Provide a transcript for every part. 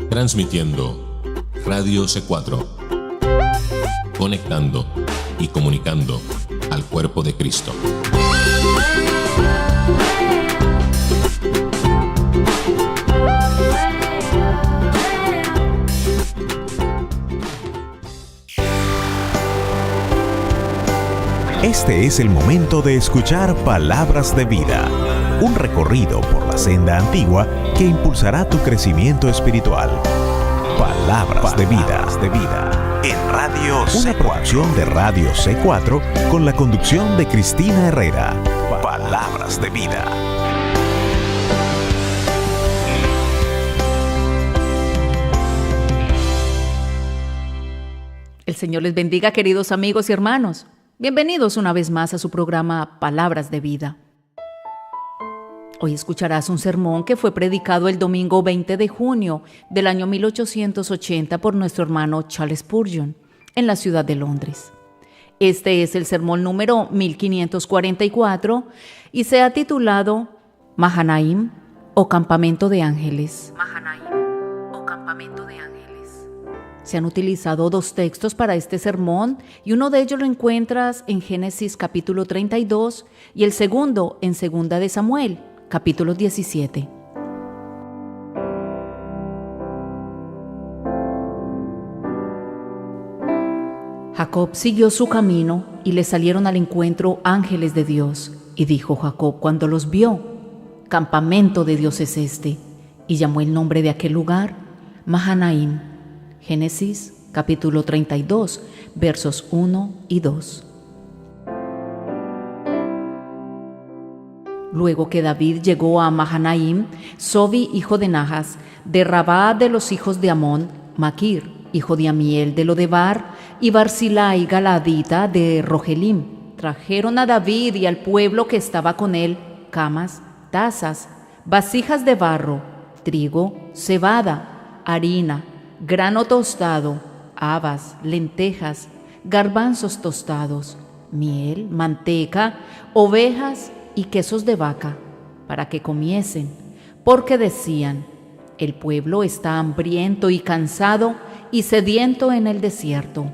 Transmitiendo Radio C4, conectando y comunicando al cuerpo de Cristo. Este es el momento de escuchar Palabras de Vida, un recorrido por la senda antigua que impulsará tu crecimiento espiritual. Palabras de Vida, en Radio C4. Una producción de Radio C4 con la conducción de Cristina Herrera. Palabras de Vida. El Señor les bendiga, queridos amigos y hermanos. Bienvenidos una vez más a su programa Palabras de Vida. Hoy escucharás un sermón que fue predicado el domingo 20 de junio del año 1880 por nuestro hermano Charles Spurgeon en la ciudad de Londres. Este es el sermón número 1544 y se ha titulado Mahanaim o Campamento de Ángeles. Mahanaim o Campamento de Ángeles. Se han utilizado dos textos para este sermón y uno de ellos lo encuentras en Génesis capítulo 32 y el segundo en Segunda de Samuel, capítulo 17. Jacob siguió su camino y le salieron al encuentro ángeles de Dios. Y dijo Jacob cuando los vio: Campamento de Dios es este. Y llamó el nombre de aquel lugar Mahanaim. Génesis capítulo 32, versos 1 y 2. Luego que David llegó a Mahanaim, Sobi, hijo de Nahas, de Rabá de los hijos de Amón, Maquir, hijo de Amiel de Lodebar, y Barzilai galadita de Rogelim, trajeron a David y al pueblo que estaba con él camas, tazas, vasijas de barro, trigo, cebada, harina, grano tostado, habas, lentejas, garbanzos tostados, miel, manteca, ovejas y quesos de vaca, para que comiesen, porque decían: el pueblo está hambriento y cansado y sediento en el desierto.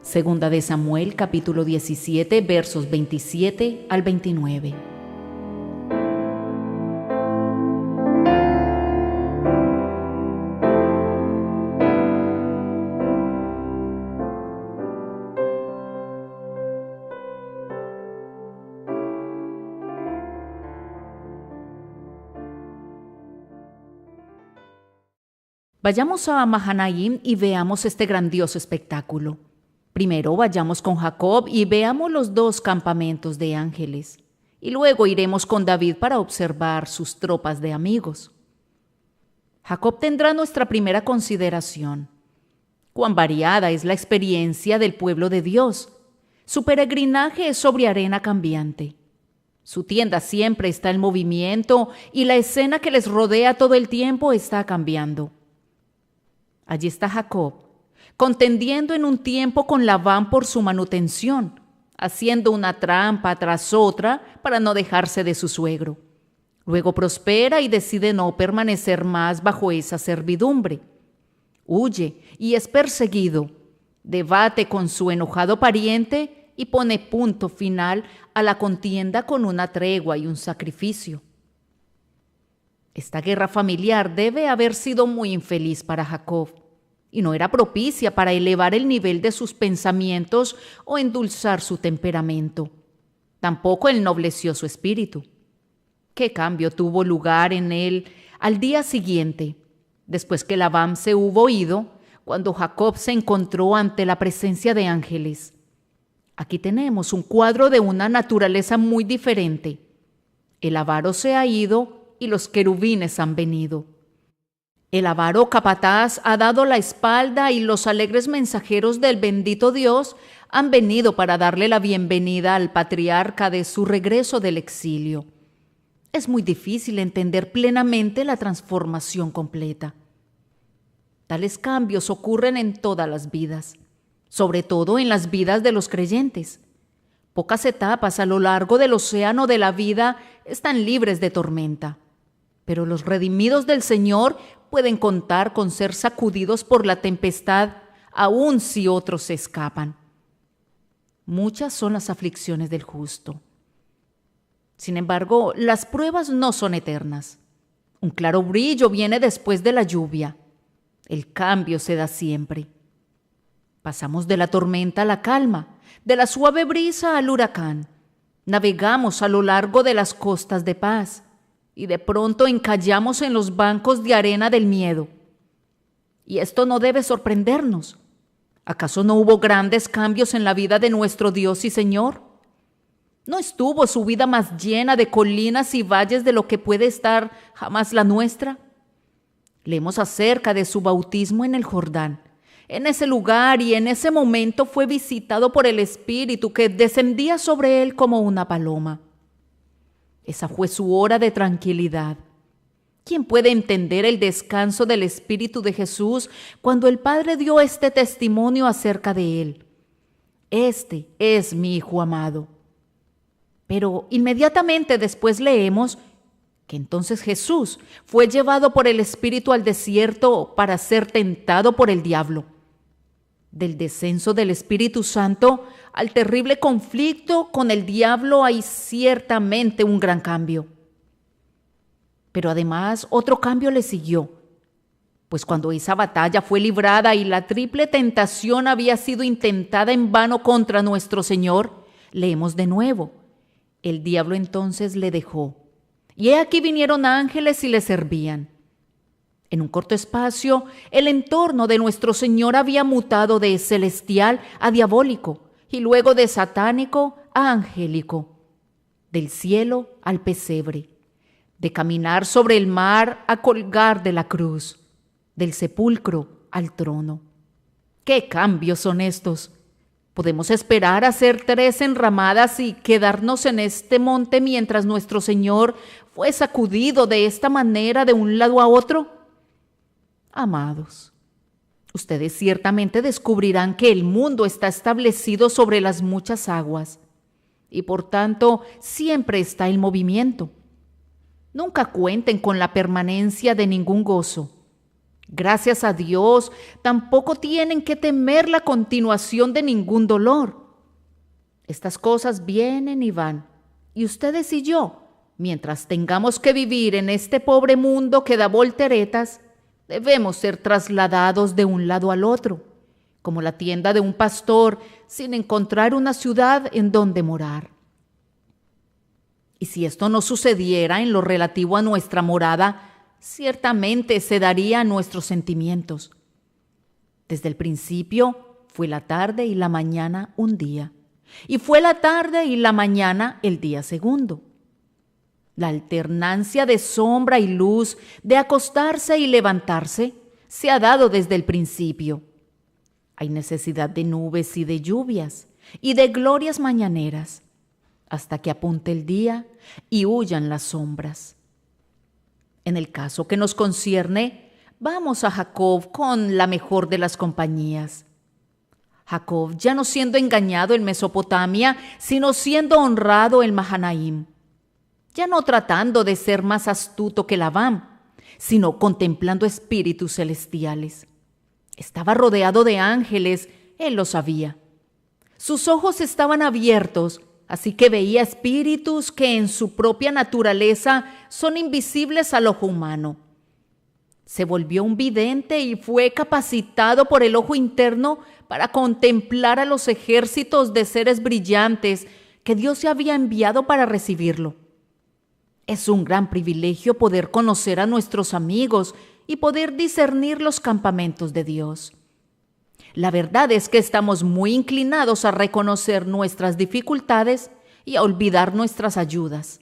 Segunda de Samuel, capítulo 17, versos 27 al 29. Vayamos a Mahanaim y veamos este grandioso espectáculo. Primero vayamos con Jacob y veamos los dos campamentos de ángeles. Y luego iremos con David para observar sus tropas de amigos. Jacob tendrá nuestra primera consideración. Cuán variada es la experiencia del pueblo de Dios. Su peregrinaje es sobre arena cambiante. Su tienda siempre está en movimiento y la escena que les rodea todo el tiempo está cambiando. Allí está Jacob, contendiendo en un tiempo con Labán por su manutención, haciendo una trampa tras otra para no dejarse de su suegro. Luego prospera y decide no permanecer más bajo esa servidumbre. Huye y es perseguido, debate con su enojado pariente y pone punto final a la contienda con una tregua y un sacrificio. Esta guerra familiar debe haber sido muy infeliz para Jacob y no era propicia para elevar el nivel de sus pensamientos o endulzar su temperamento. Tampoco ennobleció su espíritu. ¿Qué cambio tuvo lugar en él al día siguiente, después que Labán se hubo ido, cuando Jacob se encontró ante la presencia de ángeles? Aquí tenemos un cuadro de una naturaleza muy diferente. El avaro se ha ido y los querubines han venido. El avaro capataz ha dado la espalda y los alegres mensajeros del bendito Dios han venido para darle la bienvenida al patriarca de su regreso del exilio. Es muy difícil entender plenamente la transformación completa. Tales cambios ocurren en todas las vidas, sobre todo en las vidas de los creyentes. Pocas etapas a lo largo del océano de la vida están libres de tormenta. Pero los redimidos del Señor pueden contar con ser sacudidos por la tempestad, aun si otros se escapan. Muchas son las aflicciones del justo. Sin embargo, las pruebas no son eternas. Un claro brillo viene después de la lluvia. El cambio se da siempre. Pasamos de la tormenta a la calma, de la suave brisa al huracán. Navegamos a lo largo de las costas de paz y de pronto encallamos en los bancos de arena del miedo. Y esto no debe sorprendernos. ¿Acaso no hubo grandes cambios en la vida de nuestro Dios y Señor? ¿No estuvo su vida más llena de colinas y valles de lo que puede estar jamás la nuestra? Leemos acerca de su bautismo en el Jordán. En ese lugar y en ese momento fue visitado por el Espíritu que descendía sobre él como una paloma. Esa fue su hora de tranquilidad. ¿Quién puede entender el descanso del Espíritu de Jesús cuando el Padre dio este testimonio acerca de él? Este es mi Hijo amado. Pero inmediatamente después leemos que entonces Jesús fue llevado por el Espíritu al desierto para ser tentado por el diablo. Del descenso del Espíritu Santo al terrible conflicto con el diablo hay ciertamente un gran cambio. Pero además otro cambio le siguió, pues cuando esa batalla fue librada y la triple tentación había sido intentada en vano contra nuestro Señor, leemos de nuevo: el diablo entonces le dejó, y he aquí vinieron ángeles y le servían. En un corto espacio, el entorno de nuestro Señor había mutado de celestial a diabólico, y luego de satánico a angélico, del cielo al pesebre, de caminar sobre el mar a colgar de la cruz, del sepulcro al trono. ¡Qué cambios son estos! Podemos esperar hacer 3 enramadas y quedarnos en este monte mientras nuestro Señor fue sacudido de esta manera de un lado a otro. Amados, ustedes ciertamente descubrirán que el mundo está establecido sobre las muchas aguas y por tanto siempre está en movimiento. Nunca cuenten con la permanencia de ningún gozo. Gracias a Dios, tampoco tienen que temer la continuación de ningún dolor. Estas cosas vienen y van, y ustedes y yo, mientras tengamos que vivir en este pobre mundo que da volteretas, debemos ser trasladados de un lado al otro, como la tienda de un pastor sin encontrar una ciudad en donde morar. Y si esto no sucediera en lo relativo a nuestra morada, ciertamente se daría a nuestros sentimientos. Desde el principio fue la tarde y la mañana un día, y fue la tarde y la mañana el día segundo. La alternancia de sombra y luz, de acostarse y levantarse, se ha dado desde el principio. Hay necesidad de nubes y de lluvias, y de glorias mañaneras, hasta que apunte el día y huyan las sombras. En el caso que nos concierne, vamos a Jacob con la mejor de las compañías. Jacob ya no siendo engañado en Mesopotamia, sino siendo honrado en Mahanaim. Ya no tratando de ser más astuto que Labán, sino contemplando espíritus celestiales. Estaba rodeado de ángeles, él lo sabía. Sus ojos estaban abiertos, así que veía espíritus que en su propia naturaleza son invisibles al ojo humano. Se volvió un vidente y fue capacitado por el ojo interno para contemplar a los ejércitos de seres brillantes que Dios se había enviado para recibirlo. Es un gran privilegio poder conocer a nuestros amigos y poder discernir los campamentos de Dios. La verdad es que estamos muy inclinados a reconocer nuestras dificultades y a olvidar nuestras ayudas.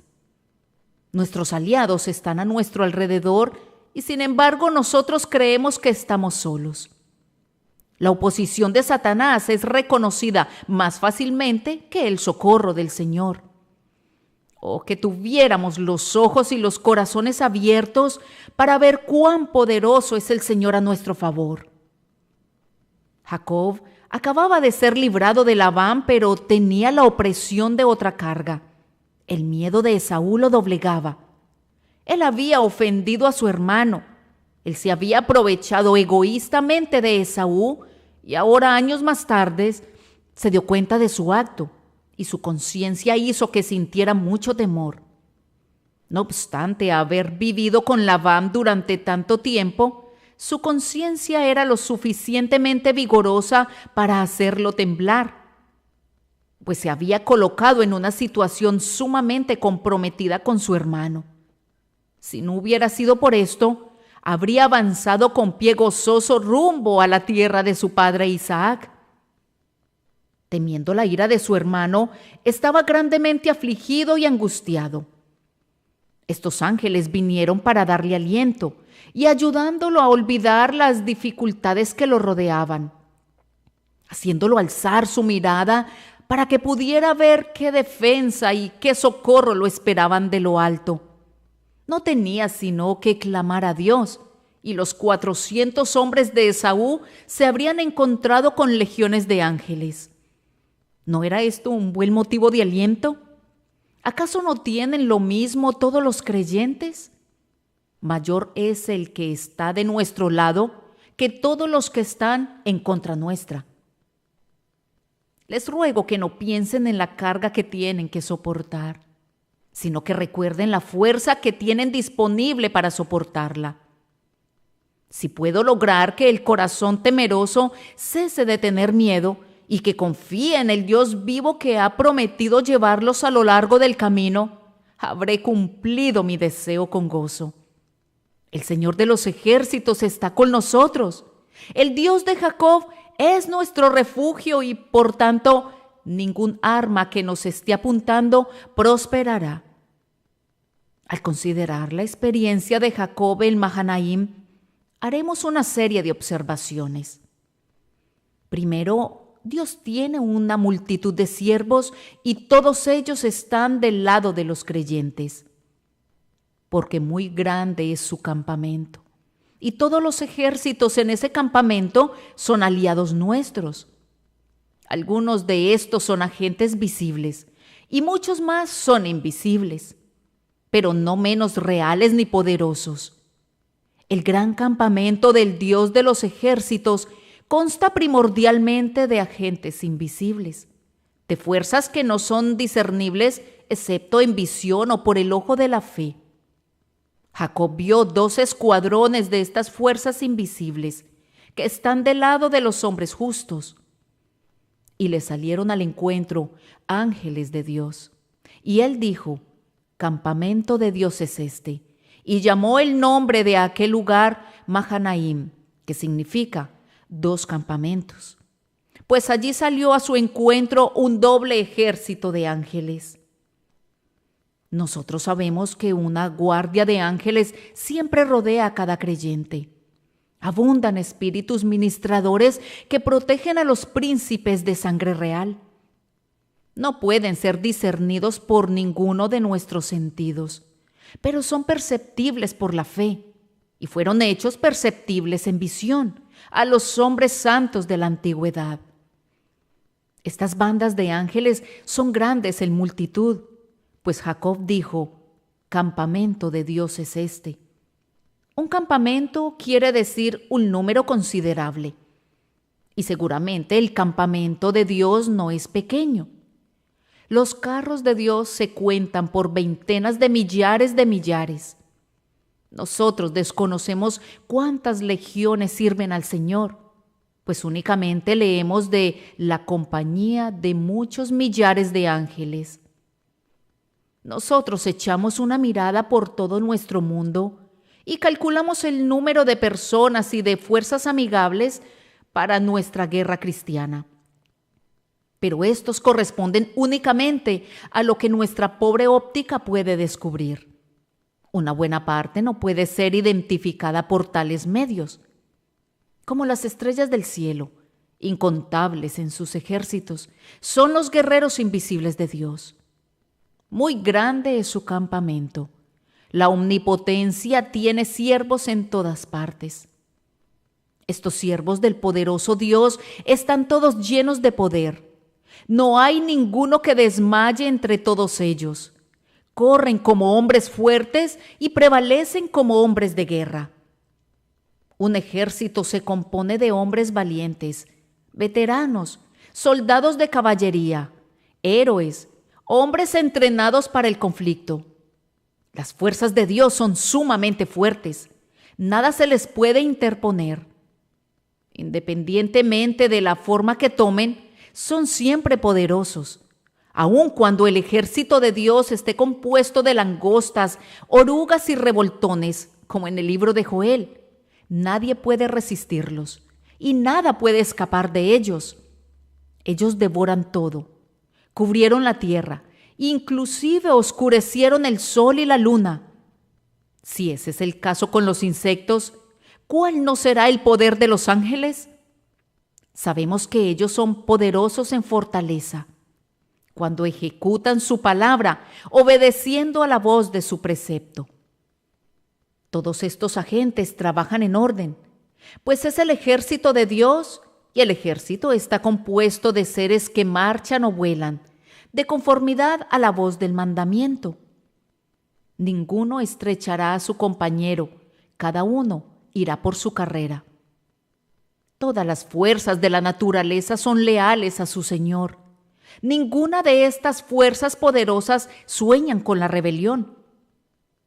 Nuestros aliados están a nuestro alrededor y sin embargo nosotros creemos que estamos solos. La oposición de Satanás es reconocida más fácilmente que el socorro del Señor. Oh, que tuviéramos los ojos y los corazones abiertos para ver cuán poderoso es el Señor a nuestro favor. Jacob acababa de ser librado de Labán, pero tenía la opresión de otra carga. El miedo de Esaú lo doblegaba. Él había ofendido a su hermano. Él se había aprovechado egoístamente de Esaú y ahora, años más tarde, se dio cuenta de su acto y su conciencia hizo que sintiera mucho temor. No obstante haber vivido con Labán durante tanto tiempo, su conciencia era lo suficientemente vigorosa para hacerlo temblar, pues se había colocado en una situación sumamente comprometida con su hermano. Si no hubiera sido por esto, habría avanzado con pie gozoso rumbo a la tierra de su padre Isaac. Temiendo la ira de su hermano, estaba grandemente afligido y angustiado. Estos ángeles vinieron para darle aliento y ayudándolo a olvidar las dificultades que lo rodeaban, haciéndolo alzar su mirada para que pudiera ver qué defensa y qué socorro lo esperaban de lo alto. No tenía sino que clamar a Dios, y los 400 hombres de Esaú se habrían encontrado con legiones de ángeles. ¿No era esto un buen motivo de aliento? ¿Acaso no tienen lo mismo todos los creyentes? Mayor es el que está de nuestro lado que todos los que están en contra nuestra. Les ruego que no piensen en la carga que tienen que soportar, sino que recuerden la fuerza que tienen disponible para soportarla. Si puedo lograr que el corazón temeroso cese de tener miedo y que confíe en el Dios vivo que ha prometido llevarlos a lo largo del camino, habré cumplido mi deseo con gozo. El Señor de los ejércitos está con nosotros. El Dios de Jacob es nuestro refugio y, por tanto, ningún arma que nos esté apuntando prosperará. Al considerar la experiencia de Jacob en Mahanaim, haremos una serie de observaciones. Primero, Dios tiene una multitud de siervos y todos ellos están del lado de los creyentes, porque muy grande es su campamento, y todos los ejércitos en ese campamento son aliados nuestros. Algunos de estos son agentes visibles y muchos más son invisibles, pero no menos reales ni poderosos. El gran campamento del Dios de los ejércitos consta primordialmente de agentes invisibles, de fuerzas que no son discernibles excepto en visión o por el ojo de la fe. Jacob vio 2 escuadrones de estas fuerzas invisibles que están del lado de los hombres justos, y le salieron al encuentro ángeles de Dios. Y él dijo: campamento de Dios es este, y llamó el nombre de aquel lugar Mahanaim, que significa 2 campamentos, pues allí salió a su encuentro un doble ejército de ángeles. Nosotros sabemos que una guardia de ángeles siempre rodea a cada creyente. Abundan espíritus ministradores que protegen a los príncipes de sangre real. No pueden ser discernidos por ninguno de nuestros sentidos, pero son perceptibles por la fe y fueron hechos perceptibles en visión a los hombres santos de la antigüedad. Estas bandas de ángeles son grandes en multitud, pues Jacob dijo: campamento de Dios es este. Un campamento quiere decir un número considerable, y seguramente el campamento de Dios no es pequeño. Los carros de Dios se cuentan por veintenas de millares. Nosotros desconocemos cuántas legiones sirven al Señor, pues únicamente leemos de la compañía de muchos millares de ángeles. Nosotros echamos una mirada por todo nuestro mundo y calculamos el número de personas y de fuerzas amigables para nuestra guerra cristiana. Pero estos corresponden únicamente a lo que nuestra pobre óptica puede descubrir. Una buena parte no puede ser identificada por tales medios, como las estrellas del cielo, incontables en sus ejércitos, son los guerreros invisibles de Dios. Muy grande es su campamento. La omnipotencia tiene siervos en todas partes. Estos siervos del poderoso Dios están todos llenos de poder. No hay ninguno que desmaye entre todos ellos. corren como hombres fuertes y prevalecen como hombres de guerra. Un ejército se compone de hombres valientes, veteranos, soldados de caballería, héroes, hombres entrenados para el conflicto. Las fuerzas de Dios son sumamente fuertes. Nada se les puede interponer. Independientemente de la forma que tomen, son siempre poderosos. Aun cuando el ejército de Dios esté compuesto de langostas, orugas y revoltones, como en el libro de Joel, nadie puede resistirlos y nada puede escapar de ellos. Ellos devoran todo, cubrieron la tierra, inclusive oscurecieron el sol y la luna. Si ese es el caso con los insectos, ¿cuál no será el poder de los ángeles? Sabemos que ellos son poderosos en fortaleza, cuando ejecutan su palabra, obedeciendo a la voz de su precepto. Todos estos agentes trabajan en orden, pues es el ejército de Dios, y el ejército está compuesto de seres que marchan o vuelan, de conformidad a la voz del mandamiento. Ninguno estrechará a su compañero, cada uno irá por su carrera. Todas las fuerzas de la naturaleza son leales a su Señor. Ninguna de estas fuerzas poderosas sueñan con la rebelión,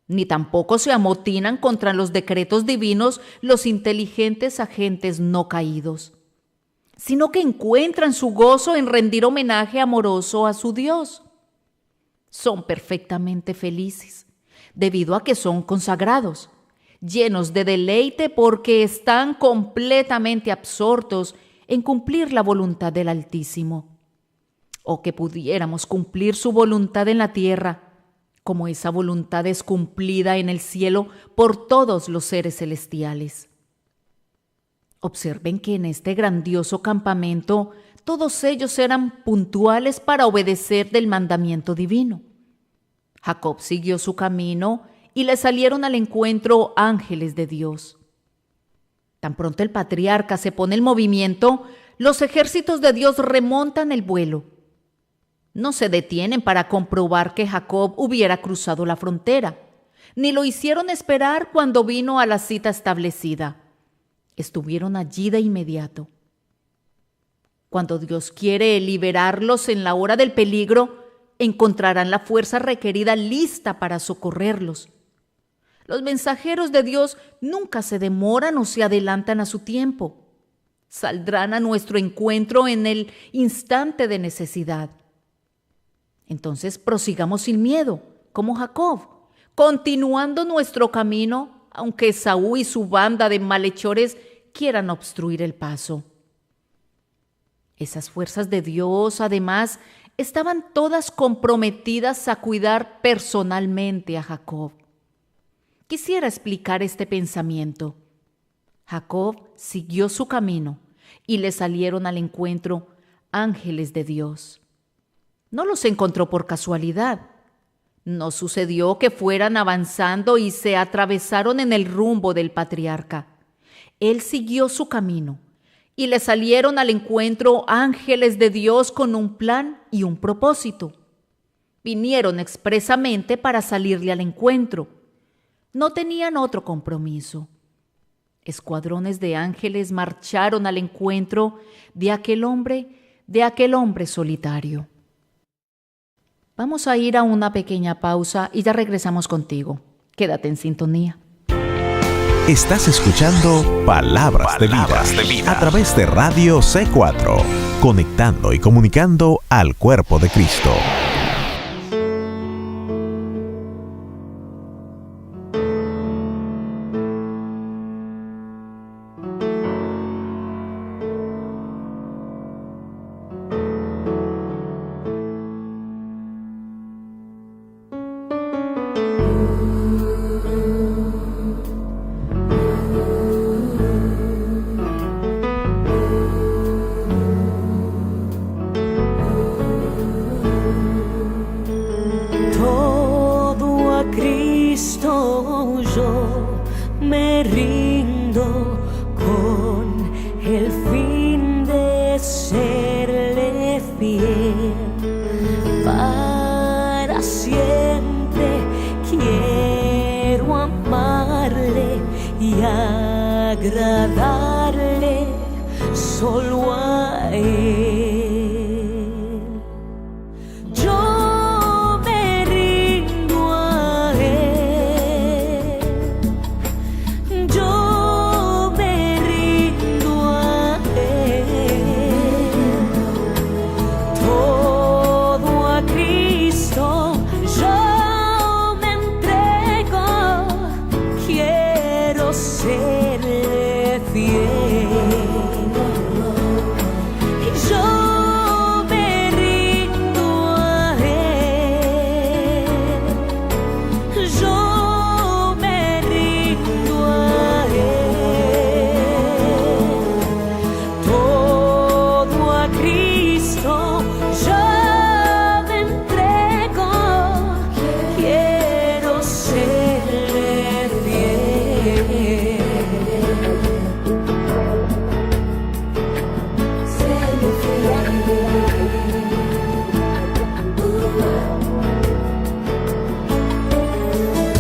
ni tampoco se amotinan contra los decretos divinos los inteligentes agentes no caídos, sino que encuentran su gozo en rendir homenaje amoroso a su Dios. Son perfectamente felices, debido a que son consagrados, llenos de deleite porque están completamente absortos en cumplir la voluntad del Altísimo. O que pudiéramos cumplir su voluntad en la tierra, como esa voluntad es cumplida en el cielo por todos los seres celestiales. Observen que en este grandioso campamento todos ellos eran puntuales para obedecer del mandamiento divino. Jacob siguió su camino y le salieron al encuentro ángeles de Dios. Tan pronto el patriarca se pone en movimiento, los ejércitos de Dios remontan el vuelo. No se detienen para comprobar que Jacob hubiera cruzado la frontera, ni lo hicieron esperar cuando vino a la cita establecida. Estuvieron allí de inmediato. Cuando Dios quiere liberarlos en la hora del peligro, encontrarán la fuerza requerida lista para socorrerlos. Los mensajeros de Dios nunca se demoran o se adelantan a su tiempo. Saldrán a nuestro encuentro en el instante de necesidad. Entonces prosigamos sin miedo, como Jacob, continuando nuestro camino, aunque Esaú y su banda de malhechores quieran obstruir el paso. Esas fuerzas de Dios, además, estaban todas comprometidas a cuidar personalmente a Jacob. Quisiera explicar este pensamiento. Jacob siguió su camino y le salieron al encuentro ángeles de Dios. No los encontró por casualidad. No sucedió que fueran avanzando y se atravesaron en el rumbo del patriarca. Él siguió su camino y le salieron al encuentro ángeles de Dios con un plan y un propósito. Vinieron expresamente para salirle al encuentro. No tenían otro compromiso. Escuadrones de ángeles marcharon al encuentro de aquel hombre solitario. Vamos a ir a una pequeña pausa y ya regresamos contigo. Quédate en sintonía. Estás escuchando Palabras de Vida a través de Radio C4, conectando y comunicando al cuerpo de Cristo. Cristo yo me rindo con el fin de serle fiel para siempre y agradarle solo a Él. Yo me rindo a Él. Yo me rindo a Él. Todo a Cristo yo me entrego. Quiero serle fiel. Yo me rindo a Él. Yo me rindo a Él. Todo a Cristo yo me entrego. Quiero serle fiel.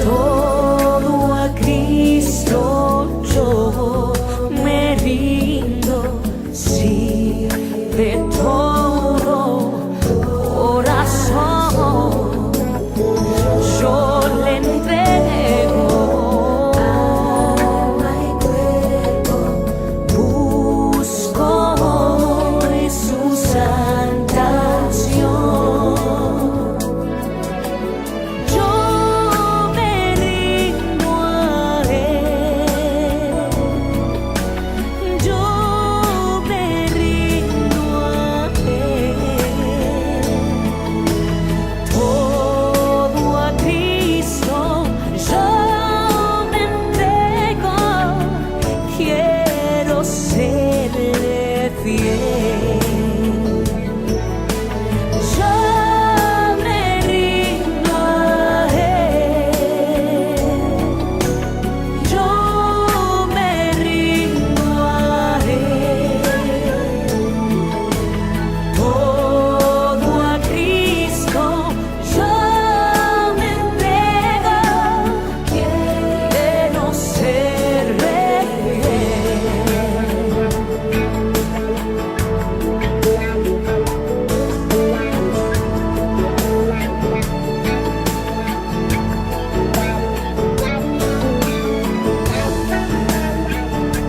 Todo a Cristo yo me rindo, sí, de todo corazón yo le entrego alma y cuerpo. Busco hoy su santa acción. Yo me rindo a Él. Yo me rindo a Él. Todo a Cristo yo me entrego. Quiero serle fiel. Yo me rindo a Él. Yo me rindo a Él. Todo a Cristo yo me entrego. Quiero serle fiel. Yo me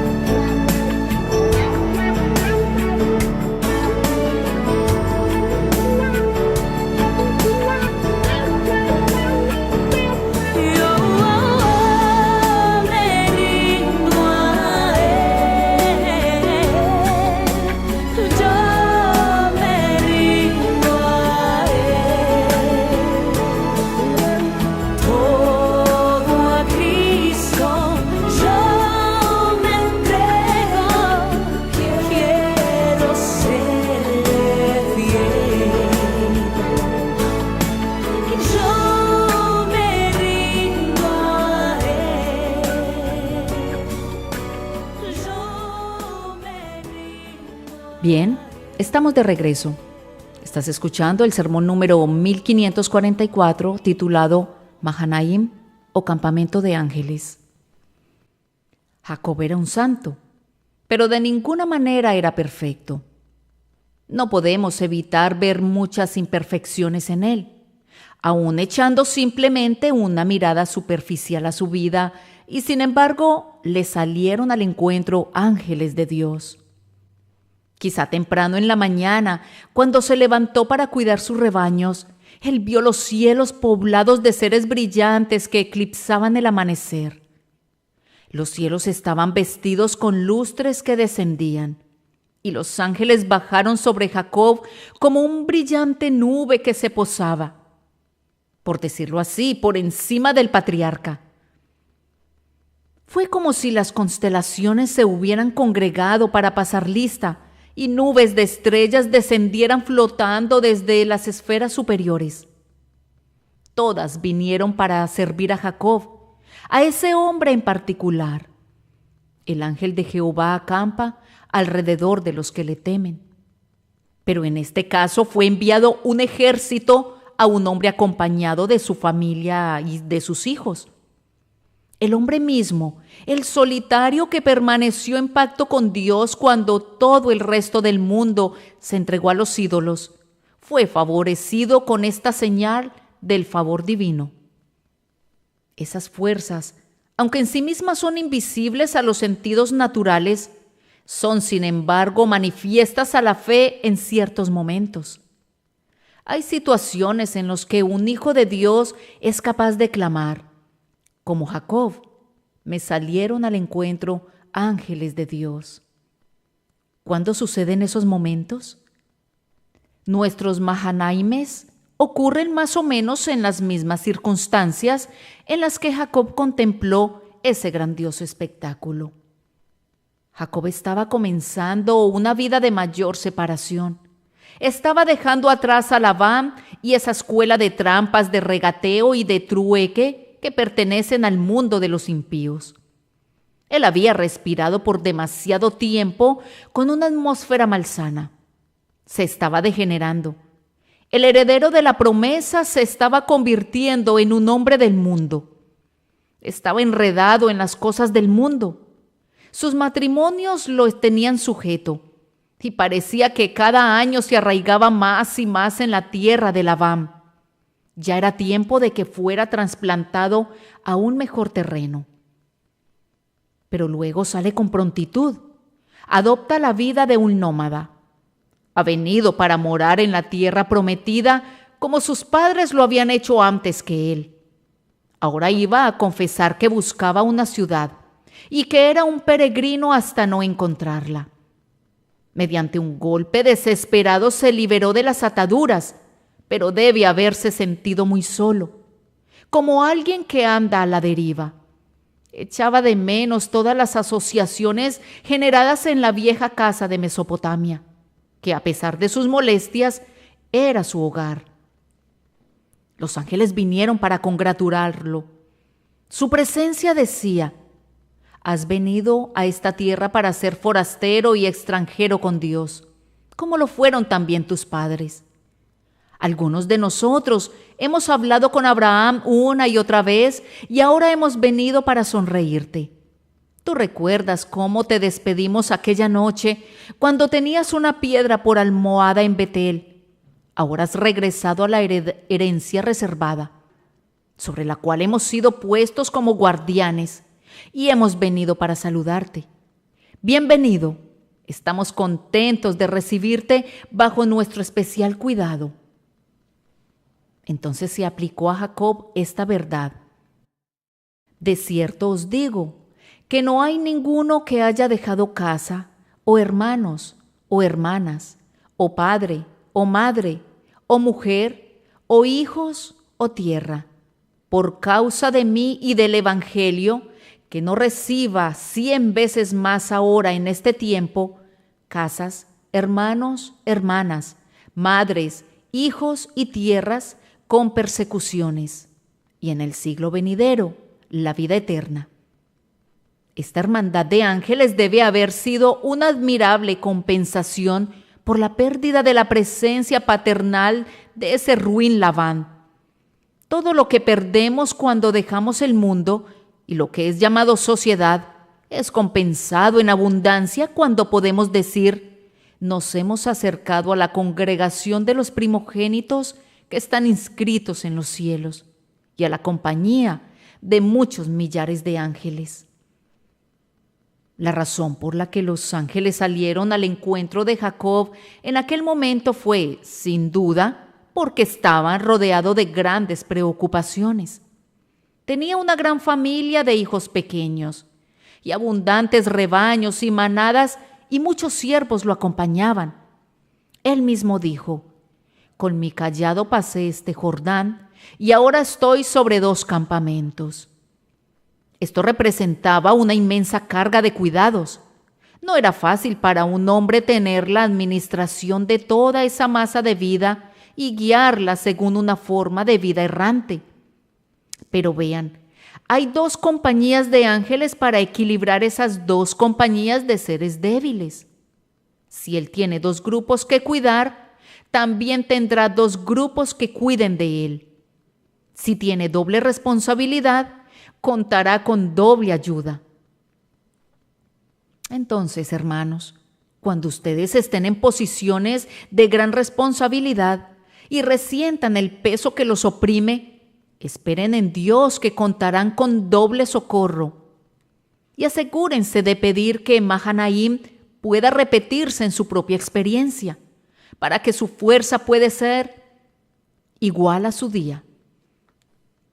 rindo a Él. Yo me rindo a Él. Todo a Cristo yo me entrego. Quiero serle fiel. Yo me rindo a Él. Yo me rindo. Bien, estamos de regreso. Estás escuchando el sermón número 1544 titulado Mahanaim o Campamento de Ángeles. Jacob era un santo, pero de ninguna manera era perfecto. No podemos evitar ver muchas imperfecciones en él, aun echando simplemente una mirada superficial a su vida, y sin embargo le salieron al encuentro ángeles de Dios. Quizá temprano en la mañana, cuando se levantó para cuidar sus rebaños, él vio los cielos poblados de seres brillantes que eclipsaban el amanecer. Los cielos estaban vestidos con lustres que descendían, y los ángeles bajaron sobre Jacob como un brillante nube que se posaba, por decirlo así, por encima del patriarca. Fue como si las constelaciones se hubieran congregado para pasar lista y nubes de estrellas descendieran flotando desde las esferas superiores. Todas vinieron para servir a Jacob, a ese hombre en particular. El ángel de Jehová acampa alrededor de los que le temen. Pero en este caso fue enviado un ejército a un hombre acompañado de su familia y de sus hijos. El hombre mismo, el solitario que permaneció en pacto con Dios cuando todo el resto del mundo se entregó a los ídolos, fue favorecido con esta señal del favor divino. Esas fuerzas, aunque en sí mismas son invisibles a los sentidos naturales, son sin embargo manifiestas a la fe en ciertos momentos. Hay situaciones en las que un hijo de Dios es capaz de clamar, como Jacob: me salieron al encuentro ángeles de Dios. ¿Cuándo suceden esos momentos? Nuestros Mahanaimes ocurren más o menos en las mismas circunstancias en las que Jacob contempló ese grandioso espectáculo. Jacob estaba comenzando una vida de mayor separación. Estaba dejando atrás a Labán y esa escuela de trampas, de regateo y de trueque que pertenecen al mundo de los impíos. Él había respirado por demasiado tiempo con una atmósfera malsana. Se estaba degenerando. El heredero de la promesa se estaba convirtiendo en un hombre del mundo. Estaba enredado en las cosas del mundo. Sus matrimonios lo tenían sujeto y parecía que cada año se arraigaba más y más en la tierra de Labán. Ya era tiempo de que fuera trasplantado a un mejor terreno. Pero luego sale con prontitud. Adopta la vida de un nómada. Ha venido para morar en la tierra prometida como sus padres lo habían hecho antes que él. Ahora iba a confesar que buscaba una ciudad y que era un peregrino hasta no encontrarla. Mediante un golpe desesperado se liberó de las ataduras, pero debe haberse sentido muy solo, como alguien que anda a la deriva. Echaba de menos todas las asociaciones generadas en la vieja casa de Mesopotamia, que a pesar de sus molestias era su hogar. Los ángeles vinieron para congratularlo. Su presencia decía: has venido a esta tierra para ser forastero y extranjero con Dios, como lo fueron también tus padres. Algunos de nosotros hemos hablado con Abraham una y otra vez y ahora hemos venido para sonreírte. ¿Tú recuerdas cómo te despedimos aquella noche cuando tenías una piedra por almohada en Betel? Ahora has regresado a la herencia reservada, sobre la cual hemos sido puestos como guardianes, y hemos venido para saludarte. Bienvenido. Estamos contentos de recibirte bajo nuestro especial cuidado. Entonces se aplicó a Jacob esta verdad: de cierto os digo, que no hay ninguno que haya dejado casa, o hermanos, o hermanas, o padre, o madre, o mujer, o hijos, o tierra, por causa de mí y del Evangelio, que no reciba 100 veces más ahora en este tiempo, casas, hermanos, hermanas, madres, hijos y tierras, con persecuciones, y en el siglo venidero, la vida eterna. Esta hermandad de ángeles debe haber sido una admirable compensación por la pérdida de la presencia paternal de ese ruin Labán. Todo lo que perdemos cuando dejamos el mundo y lo que es llamado sociedad es compensado en abundancia cuando podemos decir: nos hemos acercado a la congregación de los primogénitos que están inscritos en los cielos y a la compañía de muchos millares de ángeles. La razón por la que los ángeles salieron al encuentro de Jacob en aquel momento fue, sin duda, porque estaban rodeados de grandes preocupaciones. Tenía una gran familia de hijos pequeños y abundantes rebaños y manadas, y muchos siervos lo acompañaban. Él mismo dijo: con mi cayado pasé este Jordán y ahora estoy sobre 2 campamentos. Esto representaba una inmensa carga de cuidados. No era fácil para un hombre tener la administración de toda esa masa de vida y guiarla según una forma de vida errante. Pero vean, hay 2 compañías de ángeles para equilibrar esas 2 compañías de seres débiles. Si él tiene 2 grupos que cuidar, también tendrá 2 grupos que cuiden de él. Si tiene doble responsabilidad, contará con doble ayuda. Entonces, hermanos, cuando ustedes estén en posiciones de gran responsabilidad y resientan el peso que los oprime, esperen en Dios que contarán con doble socorro. Y asegúrense de pedir que Mahanaim pueda repetirse en su propia experiencia, para que su fuerza pueda ser igual a su día.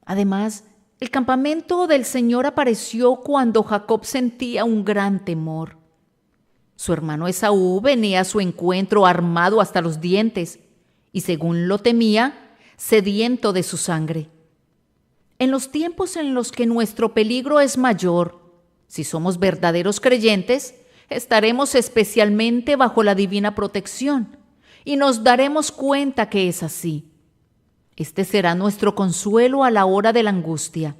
Además, el campamento del Señor apareció cuando Jacob sentía un gran temor. Su hermano Esaú venía a su encuentro armado hasta los dientes y, según lo temía, sediento de su sangre. En los tiempos en los que nuestro peligro es mayor, si somos verdaderos creyentes, estaremos especialmente bajo la divina protección y nos daremos cuenta que es así. Este será nuestro consuelo a la hora de la angustia.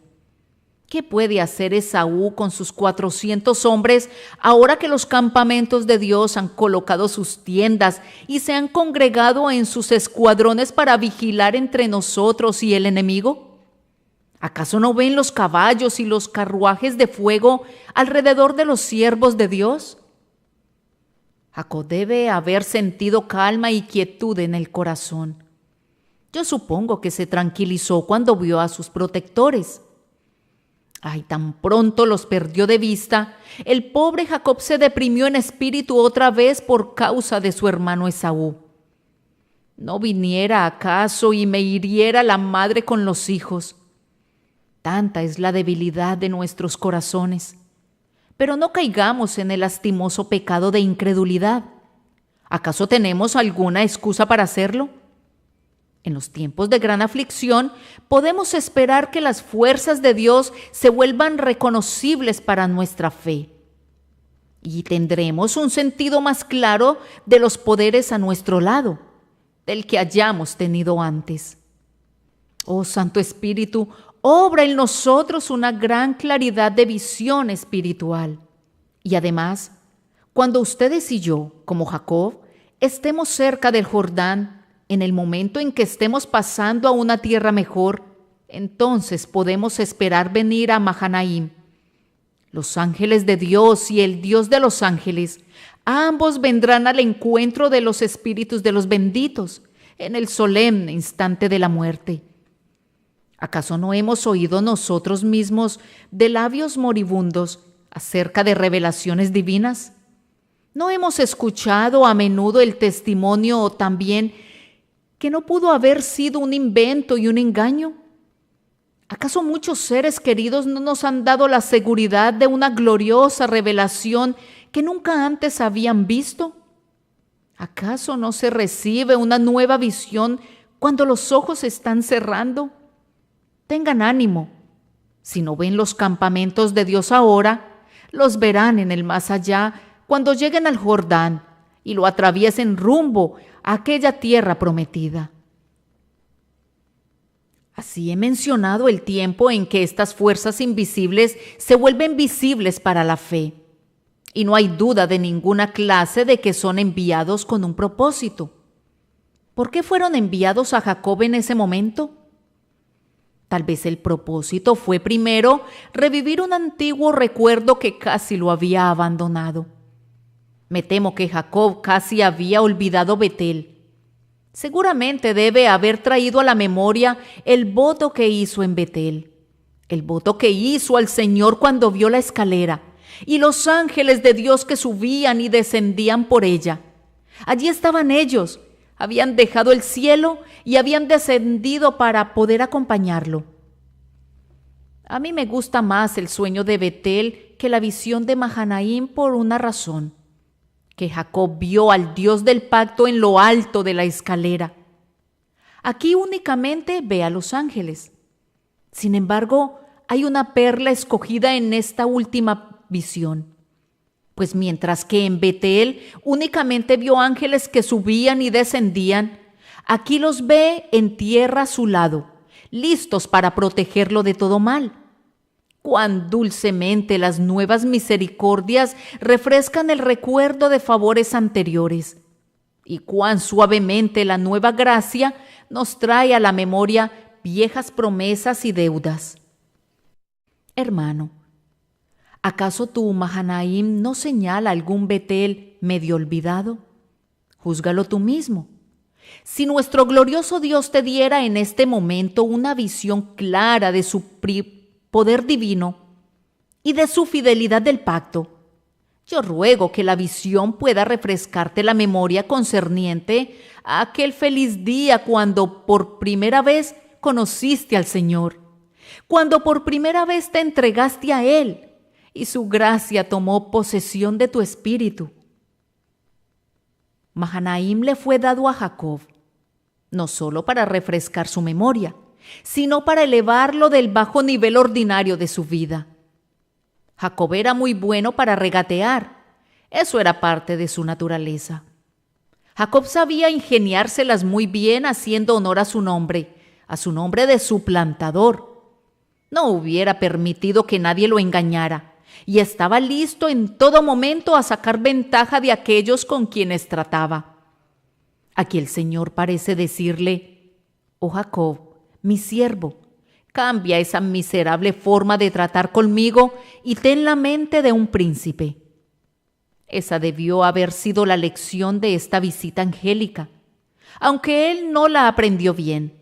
¿Qué puede hacer Esaú con sus 400 hombres ahora que los campamentos de Dios han colocado sus tiendas y se han congregado en sus escuadrones para vigilar entre nosotros y el enemigo? ¿Acaso no ven los caballos y los carruajes de fuego alrededor de los siervos de Dios? Jacob debe haber sentido calma y quietud en el corazón. Yo supongo que se tranquilizó cuando vio a sus protectores. Ay, tan pronto los perdió de vista, el pobre Jacob se deprimió en espíritu otra vez por causa de su hermano Esaú. ¿No viniera acaso y me hiriera la madre con los hijos? Tanta es la debilidad de nuestros corazones. Pero no caigamos en el lastimoso pecado de incredulidad. ¿Acaso tenemos alguna excusa para hacerlo? En los tiempos de gran aflicción, podemos esperar que las fuerzas de Dios se vuelvan reconocibles para nuestra fe. Y tendremos un sentido más claro de los poderes a nuestro lado, del que hayamos tenido antes. Oh Santo Espíritu, obra en nosotros una gran claridad de visión espiritual. Y además, cuando ustedes y yo, como Jacob, estemos cerca del Jordán, en el momento en que estemos pasando a una tierra mejor, entonces podemos esperar venir a Mahanaim. Los ángeles de Dios y el Dios de los ángeles, ambos vendrán al encuentro de los espíritus de los benditos en el solemne instante de la muerte. ¿Acaso no hemos oído nosotros mismos de labios moribundos acerca de revelaciones divinas? ¿No hemos escuchado a menudo el testimonio también que no pudo haber sido un invento y un engaño? ¿Acaso muchos seres queridos no nos han dado la seguridad de una gloriosa revelación que nunca antes habían visto? ¿Acaso no se recibe una nueva visión cuando los ojos están cerrando? Tengan ánimo. Si no ven los campamentos de Dios ahora, los verán en el más allá cuando lleguen al Jordán y lo atraviesen rumbo a aquella tierra prometida. Así he mencionado el tiempo en que estas fuerzas invisibles se vuelven visibles para la fe, y no hay duda de ninguna clase de que son enviados con un propósito. ¿Por qué fueron enviados a Jacob en ese momento? Tal vez el propósito fue primero revivir un antiguo recuerdo que casi lo había abandonado. Me temo que Jacob casi había olvidado Betel. Seguramente debe haber traído a la memoria el voto que hizo en Betel, el voto que hizo al Señor cuando vio la escalera y los ángeles de Dios que subían y descendían por ella. Allí estaban ellos, habían dejado el cielo y habían descendido para poder acompañarlo. A mí me gusta más el sueño de Betel que la visión de Mahanaim por una razón: que Jacob vio al Dios del pacto en lo alto de la escalera. Aquí únicamente ve a los ángeles. Sin embargo, hay una perla escogida en esta última visión. Pues mientras que en Betel únicamente vio ángeles que subían y descendían, aquí los ve en tierra a su lado, listos para protegerlo de todo mal. Cuán dulcemente las nuevas misericordias refrescan el recuerdo de favores anteriores, y cuán suavemente la nueva gracia nos trae a la memoria viejas promesas y deudas. Hermano, ¿acaso tu Mahanaim no señala algún Betel medio olvidado? Júzgalo tú mismo. Si nuestro glorioso Dios te diera en este momento una visión clara de su poder divino y de su fidelidad del pacto, yo ruego que la visión pueda refrescarte la memoria concerniente a aquel feliz día cuando por primera vez conociste al Señor, cuando por primera vez te entregaste a Él y su gracia tomó posesión de tu espíritu. Mahanaim le fue dado a Jacob, no solo para refrescar su memoria, sino para elevarlo del bajo nivel ordinario de su vida. Jacob era muy bueno para regatear, eso era parte de su naturaleza. Jacob sabía ingeniárselas muy bien haciendo honor a su nombre de suplantador. No hubiera permitido que nadie lo engañara y estaba listo en todo momento a sacar ventaja de aquellos con quienes trataba. Aquí el Señor parece decirle: «Oh Jacob, mi siervo, cambia esa miserable forma de tratar conmigo y ten la mente de un príncipe». Esa debió haber sido la lección de esta visita angélica, aunque él no la aprendió bien.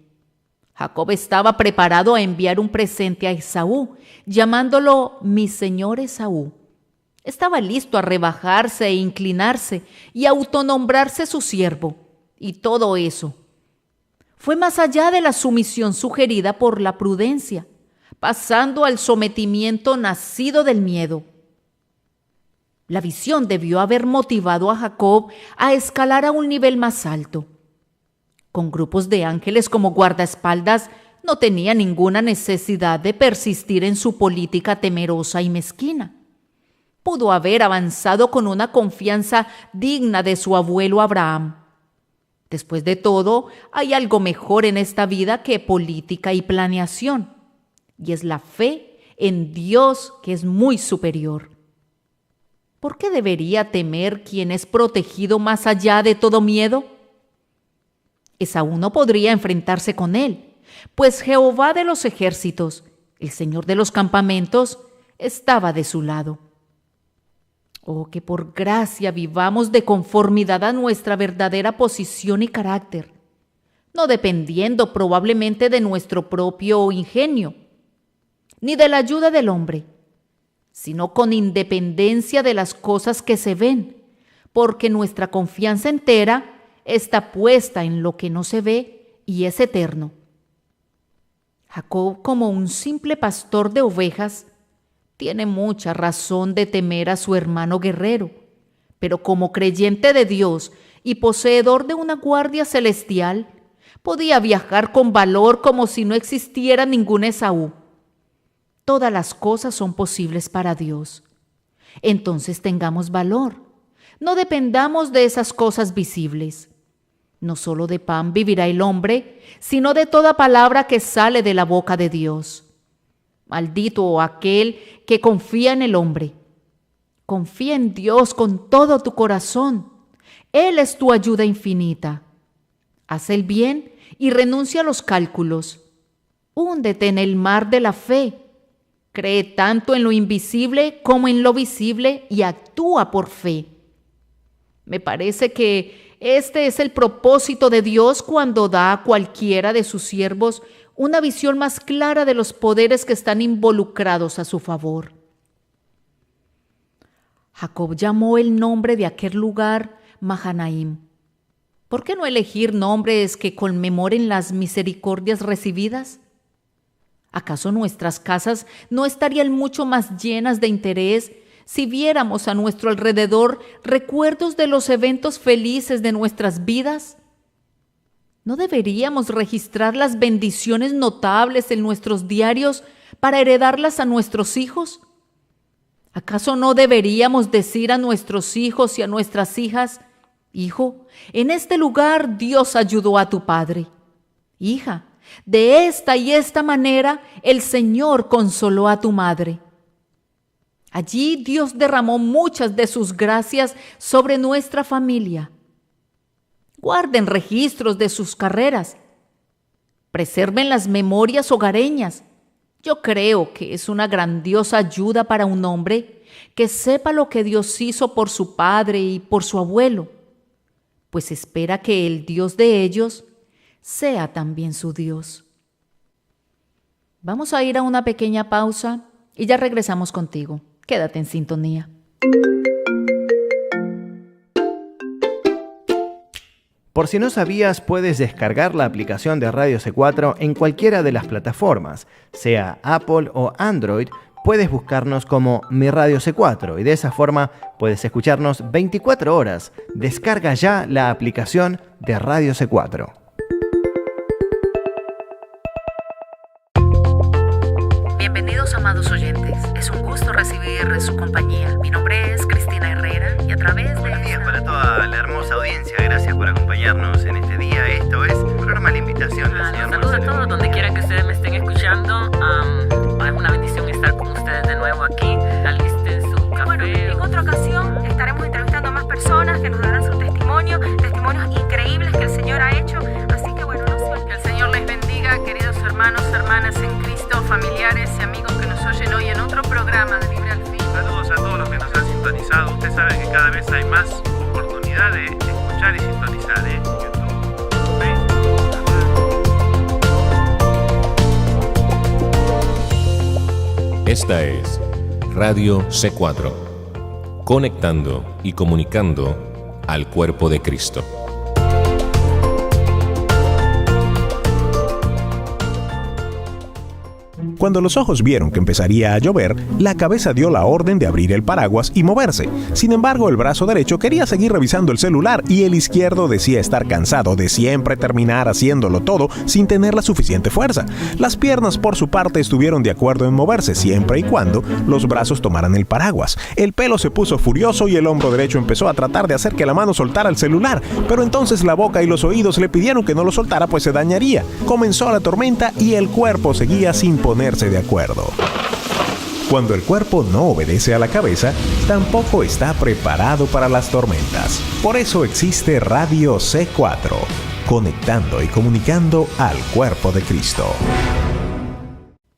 Jacob estaba preparado a enviar un presente a Esaú, llamándolo mi señor Esaú. Estaba listo a rebajarse e inclinarse y autonombrarse su siervo, y todo eso fue más allá de la sumisión sugerida por la prudencia, pasando al sometimiento nacido del miedo. La visión debió haber motivado a Jacob a escalar a un nivel más alto. Con grupos de ángeles como guardaespaldas, no tenía ninguna necesidad de persistir en su política temerosa y mezquina. Pudo haber avanzado con una confianza digna de su abuelo Abraham. Después de todo, hay algo mejor en esta vida que política y planeación, y es la fe en Dios, que es muy superior. ¿Por qué debería temer quien es protegido más allá de todo miedo? Esaú no podría enfrentarse con él, pues Jehová de los ejércitos, el Señor de los campamentos, estaba de su lado. Oh, que por gracia vivamos de conformidad a nuestra verdadera posición y carácter, no dependiendo probablemente de nuestro propio ingenio, ni de la ayuda del hombre, sino con independencia de las cosas que se ven, porque nuestra confianza entera está puesta en lo que no se ve y es eterno. Jacob, como un simple pastor de ovejas, tiene mucha razón de temer a su hermano guerrero, pero como creyente de Dios y poseedor de una guardia celestial, podía viajar con valor como si no existiera ningún Esaú. Todas las cosas son posibles para Dios. Entonces tengamos valor. No dependamos de esas cosas visibles. No solo de pan vivirá el hombre, sino de toda palabra que sale de la boca de Dios. Maldito aquel que confía en el hombre. Confía en Dios con todo tu corazón. Él es tu ayuda infinita. Haz el bien y renuncia a los cálculos. Húndete en el mar de la fe. Cree tanto en lo invisible como en lo visible y actúa por fe. Me parece que este es el propósito de Dios cuando da a cualquiera de sus siervos una visión más clara de los poderes que están involucrados a su favor. Jacob llamó el nombre de aquel lugar Mahanaim. ¿Por qué no elegir nombres que conmemoren las misericordias recibidas? ¿Acaso nuestras casas no estarían mucho más llenas de interés si viéramos a nuestro alrededor recuerdos de los eventos felices de nuestras vidas? ¿No deberíamos registrar las bendiciones notables en nuestros diarios para heredarlas a nuestros hijos? ¿Acaso no deberíamos decir a nuestros hijos y a nuestras hijas: hijo, en este lugar Dios ayudó a tu padre; hija, de esta y esta manera el Señor consoló a tu madre? Allí Dios derramó muchas de sus gracias sobre nuestra familia. Guarden registros de sus carreras. Preserven las memorias hogareñas. Yo creo que es una grandiosa ayuda para un hombre que sepa lo que Dios hizo por su padre y por su abuelo, pues espera que el Dios de ellos sea también su Dios. Vamos a ir a una pequeña pausa y ya regresamos contigo. Quédate en sintonía. Por si no sabías, puedes descargar la aplicación de Radio C4 en cualquiera de las plataformas, sea Apple o Android. Puedes buscarnos como Mi Radio C4 y de esa forma puedes escucharnos 24 horas. Descarga ya la aplicación de Radio C4. Bienvenidos, amados oyentes. Es un gusto recibir su compañía. Mi nombre es Cristina Herrera y a través de... Buenos días para toda la hermosa audiencia. Gracias por acompañarnos en este día. Esto es programa La Invitación del Señor. Saludos a todos, donde quiera que ustedes me estén escuchando. Es una bendición estar con ustedes de nuevo aquí. Alisten su café. Bueno, en otra ocasión estaremos entrevistando a más personas que nos darán su testimonios increíbles que el Señor ha hecho. Así que bueno, no se olviden. Que el Señor les bendiga, queridos hermanos, hermanas en Cristo, familiares y amigos que nos oyen hoy en otro programa de Libre al Fin. Saludos a todos los que nos han sintonizado. Usted sabe que cada vez hay más oportunidad de escuchar y sintonizar, YouTube, Facebook. Esta es Radio C4, conectando y comunicando al cuerpo de Cristo. Cuando los ojos vieron que empezaría a llover, la cabeza dio la orden de abrir el paraguas y moverse. Sin embargo, el brazo derecho quería seguir revisando el celular y el izquierdo decía estar cansado de siempre terminar haciéndolo todo sin tener la suficiente fuerza. Las piernas, por su parte, estuvieron de acuerdo en moverse siempre y cuando los brazos tomaran el paraguas. El pelo se puso furioso y el hombro derecho empezó a tratar de hacer que la mano soltara el celular, pero entonces la boca y los oídos le pidieron que no lo soltara, pues se dañaría. Comenzó la tormenta y el cuerpo seguía sin ponerse de acuerdo. Cuando el cuerpo no obedece a la cabeza, tampoco está preparado para las tormentas. Por eso existe Radio C4, conectando y comunicando al cuerpo de Cristo.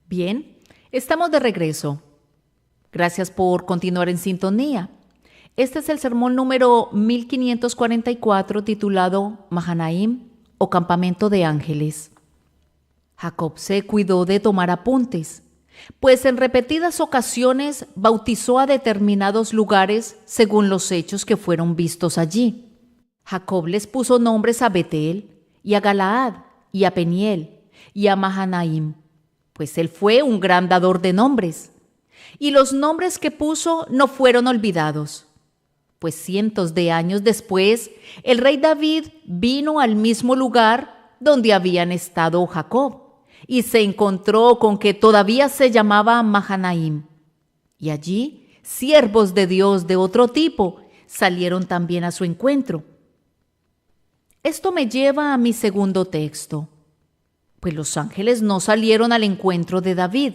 Bien, estamos de regreso. Gracias por continuar en sintonía. Este es el sermón número 1544 titulado Mahanaim o Campamento de Ángeles. Jacob se cuidó de tomar apuntes, pues en repetidas ocasiones bautizó a determinados lugares según los hechos que fueron vistos allí. Jacob les puso nombres a Betel, y a Galaad, y a Peniel, y a Mahanaim, pues él fue un gran dador de nombres. Y los nombres que puso no fueron olvidados, pues cientos de años después, el rey David vino al mismo lugar donde habían estado Jacob, y se encontró con que todavía se llamaba Mahanaim. Y allí, siervos de Dios de otro tipo salieron también a su encuentro. Esto me lleva a mi segundo texto. Pues los ángeles no salieron al encuentro de David,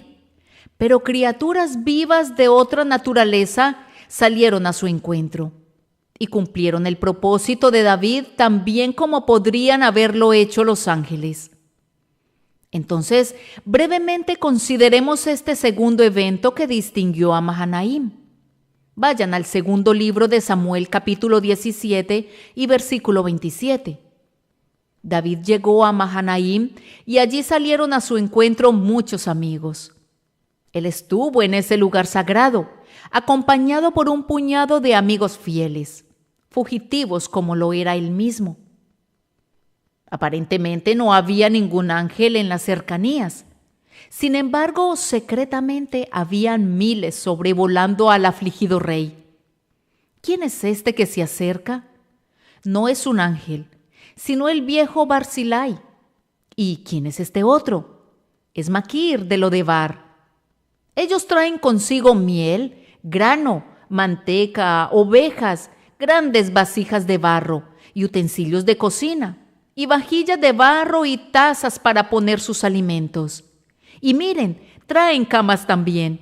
pero criaturas vivas de otra naturaleza salieron a su encuentro y cumplieron el propósito de David tan bien como podrían haberlo hecho los ángeles. Entonces, brevemente consideremos este segundo evento que distinguió a Mahanaim. Vayan al segundo libro de Samuel, capítulo 17 y versículo 27. David llegó a Mahanaim y allí salieron a su encuentro muchos amigos. Él estuvo en ese lugar sagrado, acompañado por un puñado de amigos fieles, fugitivos como lo era él mismo. Aparentemente no había ningún ángel en las cercanías. Sin embargo, secretamente habían miles sobrevolando al afligido rey. ¿Quién es este que se acerca? No es un ángel, sino el viejo Barzillai. ¿Y quién es este otro? Es Maquir de Lodebar. Ellos traen consigo miel, grano, manteca, ovejas, grandes vasijas de barro y utensilios de cocina, y vajillas de barro y tazas para poner sus alimentos. Y miren, traen camas también,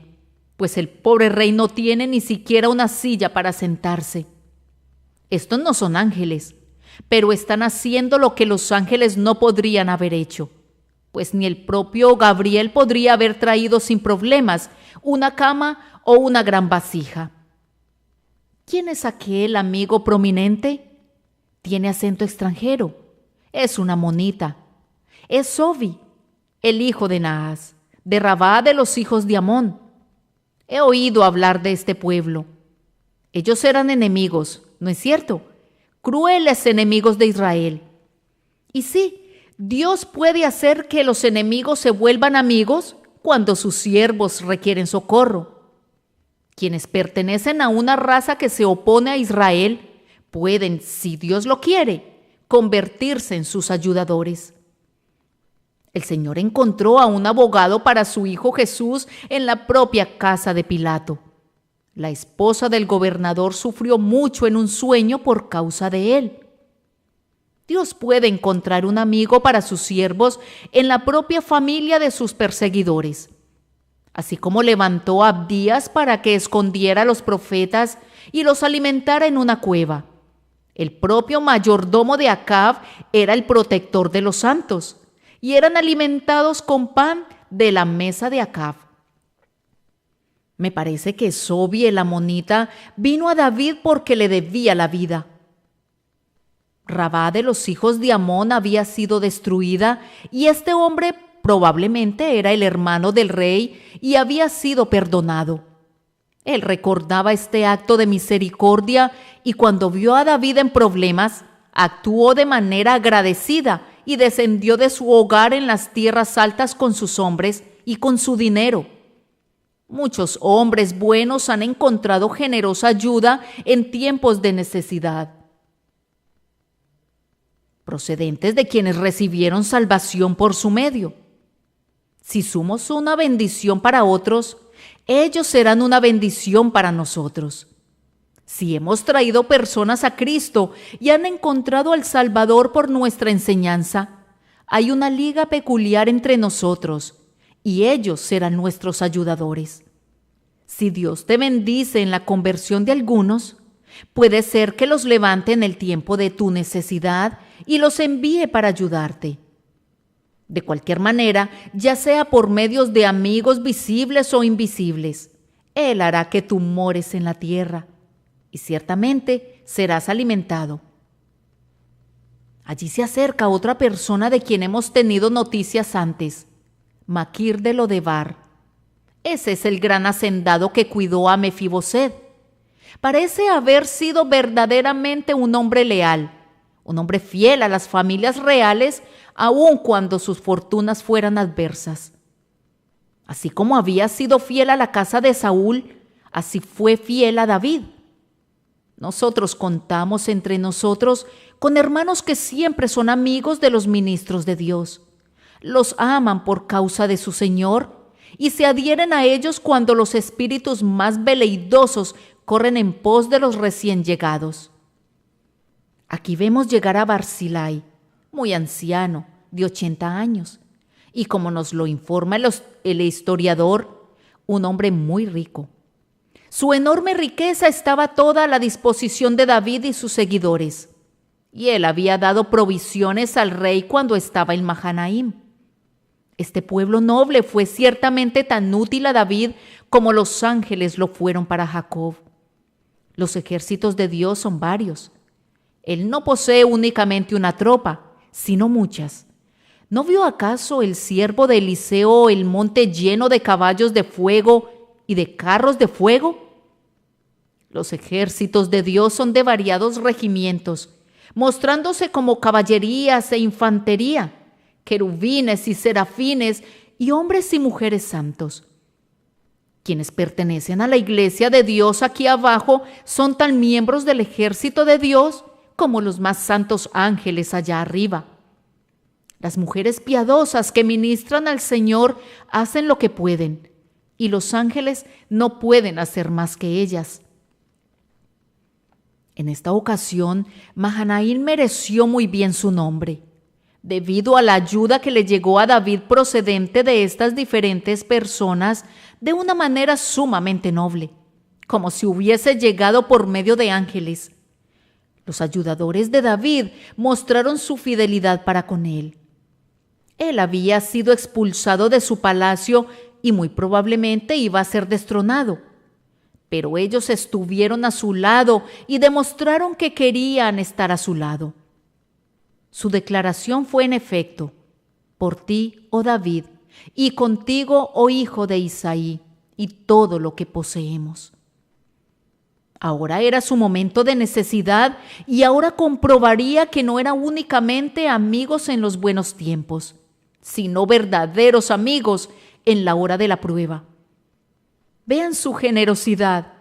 pues el pobre rey no tiene ni siquiera una silla para sentarse. Estos no son ángeles, pero están haciendo lo que los ángeles no podrían haber hecho, pues ni el propio Gabriel podría haber traído sin problemas una cama o una gran vasija. ¿Quién es aquel amigo prominente? Tiene acento extranjero. Es una monita. Es Sobi, el hijo de Naas, de Rabá de los hijos de Amón. He oído hablar de este pueblo. Ellos eran enemigos, ¿no es cierto? Crueles enemigos de Israel. Y sí, Dios puede hacer que los enemigos se vuelvan amigos cuando sus siervos requieren socorro. Quienes pertenecen a una raza que se opone a Israel pueden, si Dios lo quiere, convertirse en sus ayudadores. El Señor encontró a un abogado para su hijo Jesús en la propia casa de Pilato. La esposa del gobernador sufrió mucho en un sueño por causa de él. Dios puede encontrar un amigo para sus siervos en la propia familia de sus perseguidores. Así como levantó a Abdías para que escondiera a los profetas y los alimentara en una cueva. El propio mayordomo de Acab era el protector de los santos y eran alimentados con pan de la mesa de Acab. Me parece que Sobi el amonita vino a David porque le debía la vida. Rabá de los hijos de Amón había sido destruida y este hombre probablemente era el hermano del rey y había sido perdonado. Él recordaba este acto de misericordia y cuando vio a David en problemas, actuó de manera agradecida y descendió de su hogar en las tierras altas con sus hombres y con su dinero. Muchos hombres buenos han encontrado generosa ayuda en tiempos de necesidad, procedentes de quienes recibieron salvación por su medio. Si somos una bendición para otros, ellos serán una bendición para nosotros. Si hemos traído personas a Cristo y han encontrado al Salvador por nuestra enseñanza, hay una liga peculiar entre nosotros y ellos serán nuestros ayudadores. Si Dios te bendice en la conversión de algunos, puede ser que los levante en el tiempo de tu necesidad y los envíe para ayudarte. De cualquier manera, ya sea por medios de amigos visibles o invisibles, Él hará que tú mores en la tierra y ciertamente serás alimentado. Allí se acerca otra persona de quien hemos tenido noticias antes, Maquir de Lodebar. Ese es el gran hacendado que cuidó a Mefiboset. Parece haber sido verdaderamente un hombre leal, un hombre fiel a las familias reales, aun cuando sus fortunas fueran adversas. Así como había sido fiel a la casa de Saúl, así fue fiel a David. Nosotros contamos entre nosotros con hermanos que siempre son amigos de los ministros de Dios. Los aman por causa de su Señor y se adhieren a ellos cuando los espíritus más veleidosos corren en pos de los recién llegados. Aquí vemos llegar a Barzillai, muy anciano, de 80 años, y como nos lo informa el historiador, un hombre muy rico. Su enorme riqueza estaba toda a la disposición de David y sus seguidores, y él había dado provisiones al rey cuando estaba en Mahanaim. Este pueblo noble fue ciertamente tan útil a David como los ángeles lo fueron para Jacob. Los ejércitos de Dios son varios. Él no posee únicamente una tropa, sino muchas. ¿No vio acaso el siervo de Eliseo el monte lleno de caballos de fuego y de carros de fuego? Los ejércitos de Dios son de variados regimientos, mostrándose como caballerías e infantería, querubines y serafines y hombres y mujeres santos. Quienes pertenecen a la iglesia de Dios aquí abajo son tan miembros del ejército de Dios como los más santos ángeles allá arriba. Las mujeres piadosas que ministran al Señor hacen lo que pueden, y los ángeles no pueden hacer más que ellas. En esta ocasión, Mahanaim mereció muy bien su nombre, debido a la ayuda que le llegó a David procedente de estas diferentes personas de una manera sumamente noble, como si hubiese llegado por medio de ángeles. Los ayudadores de David mostraron su fidelidad para con él. Él había sido expulsado de su palacio y muy probablemente iba a ser destronado. Pero ellos estuvieron a su lado y demostraron que querían estar a su lado. Su declaración fue en efecto: por ti, oh David, y contigo, oh hijo de Isaí, y todo lo que poseemos. Ahora era su momento de necesidad y ahora comprobaría que no eran únicamente amigos en los buenos tiempos, sino verdaderos amigos en la hora de la prueba. Vean su generosidad.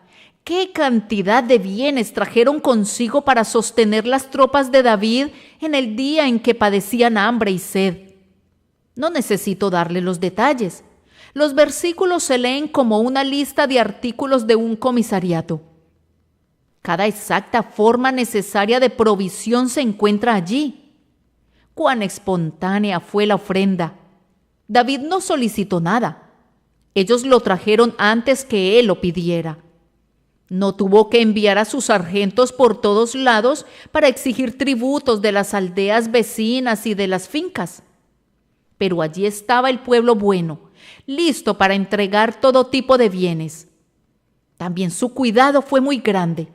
¿Qué cantidad de bienes trajeron consigo para sostener las tropas de David en el día en que padecían hambre y sed? No necesito darle los detalles. Los versículos se leen como una lista de artículos de un comisariato. Cada exacta forma necesaria de provisión se encuentra allí. Cuán espontánea fue la ofrenda. David no solicitó nada. Ellos lo trajeron antes que él lo pidiera. No tuvo que enviar a sus sargentos por todos lados para exigir tributos de las aldeas vecinas y de las fincas. Pero allí estaba el pueblo bueno, listo para entregar todo tipo de bienes. También su cuidado fue muy grande,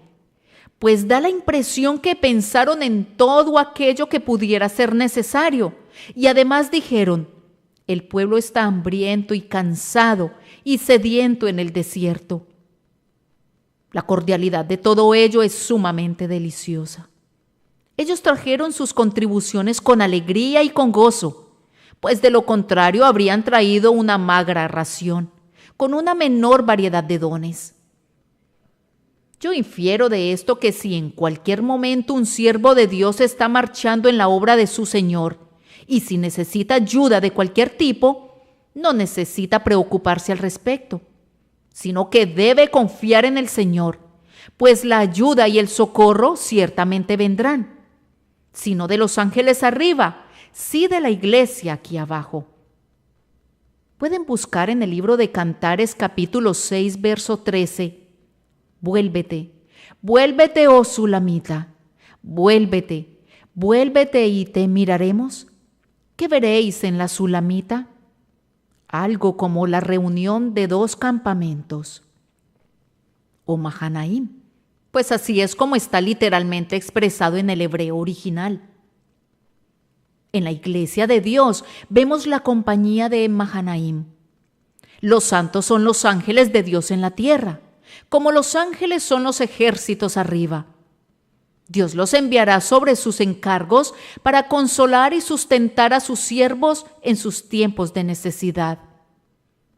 pues da la impresión que pensaron en todo aquello que pudiera ser necesario, y además dijeron: el pueblo está hambriento y cansado y sediento en el desierto. La cordialidad de todo ello es sumamente deliciosa. Ellos trajeron sus contribuciones con alegría y con gozo, pues de lo contrario habrían traído una magra ración, con una menor variedad de dones. Yo infiero de esto que si en cualquier momento un siervo de Dios está marchando en la obra de su Señor, y si necesita ayuda de cualquier tipo, no necesita preocuparse al respecto, sino que debe confiar en el Señor, pues la ayuda y el socorro ciertamente vendrán, si no de los ángeles arriba, sí de la iglesia aquí abajo. Pueden buscar en el libro de Cantares capítulo 6, verso 13. Vuélvete, vuélvete, oh Sulamita, vuélvete, vuélvete y te miraremos. ¿Qué veréis en la Sulamita? Algo como la reunión de dos campamentos. O Mahanaim, pues así es como está literalmente expresado en el hebreo original. En la iglesia de Dios vemos la compañía de Mahanaim. Los santos son los ángeles de Dios en la tierra, como los ángeles son los ejércitos arriba. Dios los enviará sobre sus encargos para consolar y sustentar a sus siervos en sus tiempos de necesidad.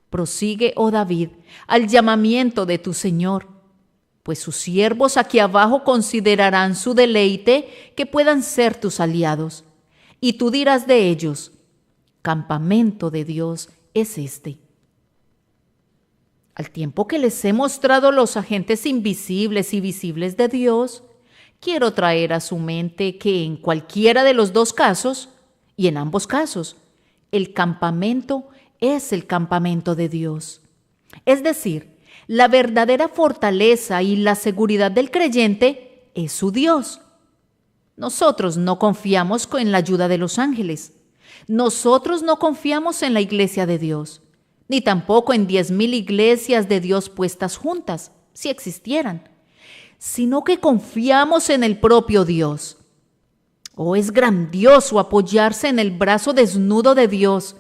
Prosigue, oh David, al llamamiento de tu Señor, pues sus siervos aquí abajo considerarán su deleite que puedan ser tus aliados. Y tú dirás de ellos: campamento de Dios es este. Al tiempo que les he mostrado los agentes invisibles y visibles de Dios, quiero traer a su mente que en cualquiera de los dos casos, y en ambos casos, el campamento es el campamento de Dios. Es decir, la verdadera fortaleza y la seguridad del creyente es su Dios. Nosotros no confiamos en la ayuda de los ángeles. Nosotros no confiamos en la iglesia de Dios, ni tampoco en 10,000 iglesias de Dios puestas juntas, si existieran, sino que confiamos en el propio Dios. Oh, es grandioso apoyarse en el brazo desnudo de Dios,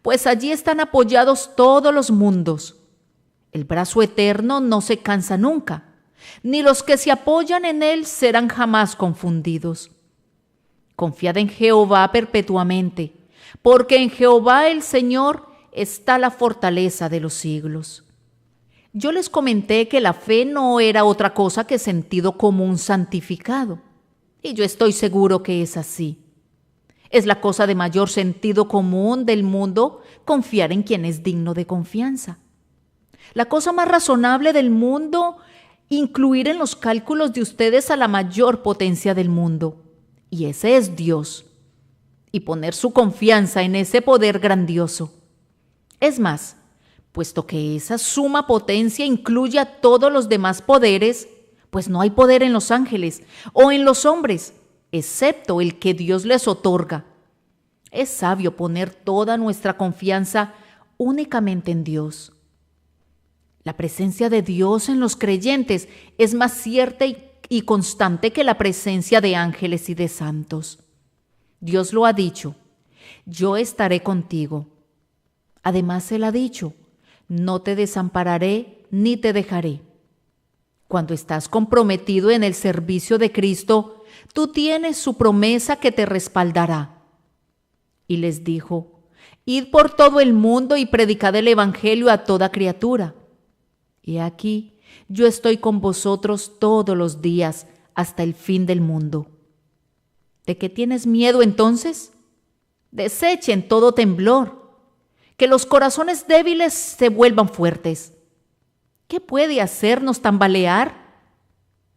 pues allí están apoyados todos los mundos. El brazo eterno no se cansa nunca, ni los que se apoyan en él serán jamás confundidos. Confiad en Jehová perpetuamente, porque en Jehová el Señor está la fortaleza de los siglos. Yo les comenté que la fe no era otra cosa que sentido común santificado, y yo estoy seguro que es así. Es la cosa de mayor sentido común del mundo confiar en quien es digno de confianza. La cosa más razonable del mundo, incluir en los cálculos de ustedes a la mayor potencia del mundo, y ese es Dios, y poner su confianza en ese poder grandioso. Es más, puesto que esa suma potencia incluye a todos los demás poderes, pues no hay poder en los ángeles o en los hombres, excepto el que Dios les otorga. Es sabio poner toda nuestra confianza únicamente en Dios. La presencia de Dios en los creyentes es más cierta y constante que la presencia de ángeles y de santos. Dios lo ha dicho: yo estaré contigo. Además, Él ha dicho: no te desampararé ni te dejaré. Cuando estás comprometido en el servicio de Cristo, tú tienes su promesa que te respaldará. Y les dijo: id por todo el mundo y predicad el evangelio a toda criatura. Y aquí yo estoy con vosotros todos los días hasta el fin del mundo. ¿De qué tienes miedo entonces? Desechen todo temblor, que los corazones débiles se vuelvan fuertes. ¿Qué puede hacernos tambalear?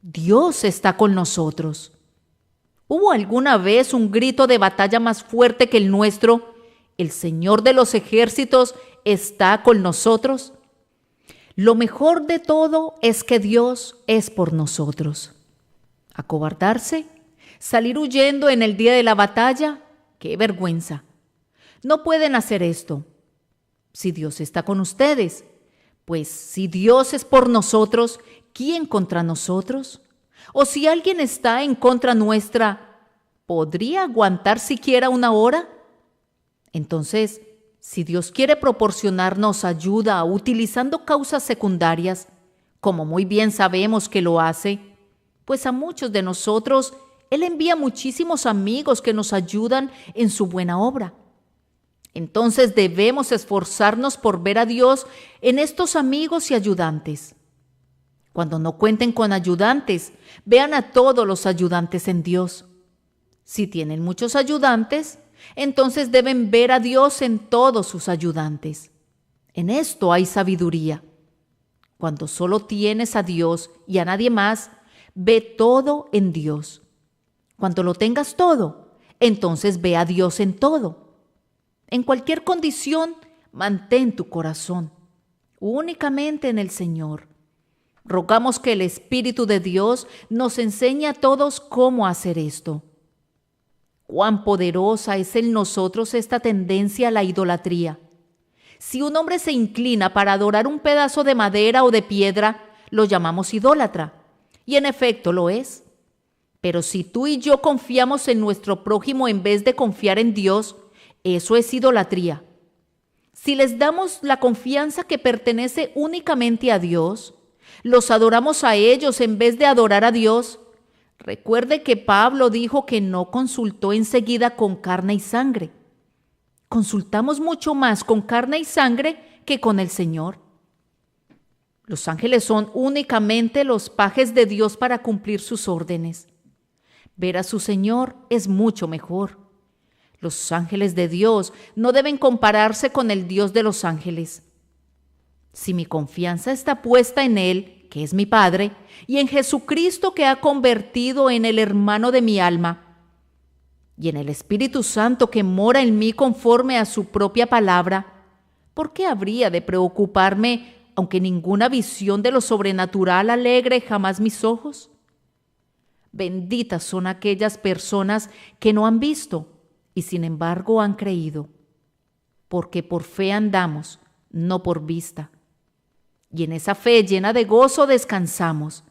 Dios está con nosotros. ¿Hubo alguna vez un grito de batalla más fuerte que el nuestro? El Señor de los ejércitos está con nosotros. Lo mejor de todo es que Dios es por nosotros. ¿Acobardarse? ¿Salir huyendo en el día de la batalla? ¡Qué vergüenza! No pueden hacer esto. Si Dios está con ustedes, pues si Dios es por nosotros, ¿quién contra nosotros? O si alguien está en contra nuestra, ¿podría aguantar siquiera una hora? Entonces, si Dios quiere proporcionarnos ayuda utilizando causas secundarias, como muy bien sabemos que lo hace, pues a muchos de nosotros Él envía muchísimos amigos que nos ayudan en su buena obra. Entonces debemos esforzarnos por ver a Dios en estos amigos y ayudantes. Cuando no cuenten con ayudantes, vean a todos los ayudantes en Dios. Si tienen muchos ayudantes, entonces deben ver a Dios en todos sus ayudantes. En esto hay sabiduría. Cuando solo tienes a Dios y a nadie más, ve todo en Dios. Cuando lo tengas todo, entonces ve a Dios en todo. En cualquier condición, mantén tu corazón únicamente en el Señor. Rogamos que el Espíritu de Dios nos enseñe a todos cómo hacer esto. Cuán poderosa es en nosotros esta tendencia a la idolatría. Si un hombre se inclina para adorar un pedazo de madera o de piedra, lo llamamos idólatra, y en efecto lo es. Pero si tú y yo confiamos en nuestro prójimo en vez de confiar en Dios, eso es idolatría. Si les damos la confianza que pertenece únicamente a Dios, los adoramos a ellos en vez de adorar a Dios. Recuerde que Pablo dijo que no consultó enseguida con carne y sangre. Consultamos mucho más con carne y sangre que con el Señor. Los ángeles son únicamente los pajes de Dios para cumplir sus órdenes. Ver a su Señor es mucho mejor. Los ángeles de Dios no deben compararse con el Dios de los ángeles. Si mi confianza está puesta en Él, que es mi Padre, y en Jesucristo que ha convertido en el hermano de mi alma, y en el Espíritu Santo que mora en mí conforme a su propia palabra, ¿por qué habría de preocuparme, aunque ninguna visión de lo sobrenatural alegre jamás mis ojos? Benditas son aquellas personas que no han visto y sin embargo han creído, porque por fe andamos, no por vista. Y en esa fe llena de gozo descansamos.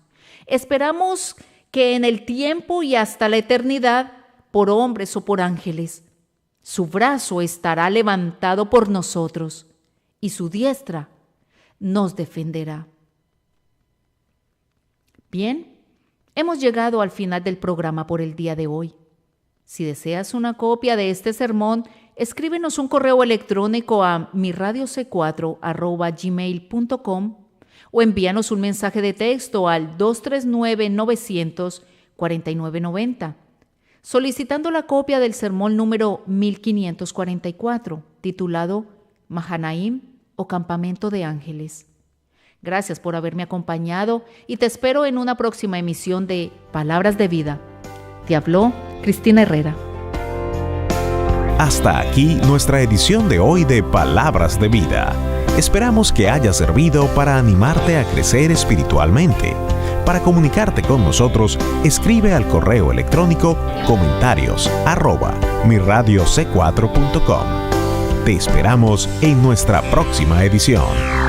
Esperamos que en el tiempo y hasta la eternidad, por hombres o por ángeles, su brazo estará levantado por nosotros y su diestra nos defenderá. Bien, hemos llegado al final del programa por el día de hoy. Si deseas una copia de este sermón, escríbenos un correo electrónico a mirradio.c4@gmail.com o envíanos un mensaje de texto al 239-900-4990, solicitando la copia del sermón número 1544, titulado Mahanaim o Campamento de Ángeles. Gracias por haberme acompañado y te espero en una próxima emisión de Palabras de Vida. Te habló Cristina Herrera. Hasta aquí nuestra edición de hoy de Palabras de Vida. Esperamos que haya servido para animarte a crecer espiritualmente. Para comunicarte con nosotros, escribe al correo electrónico comentarios@mirradioc4.com. Te esperamos en nuestra próxima edición.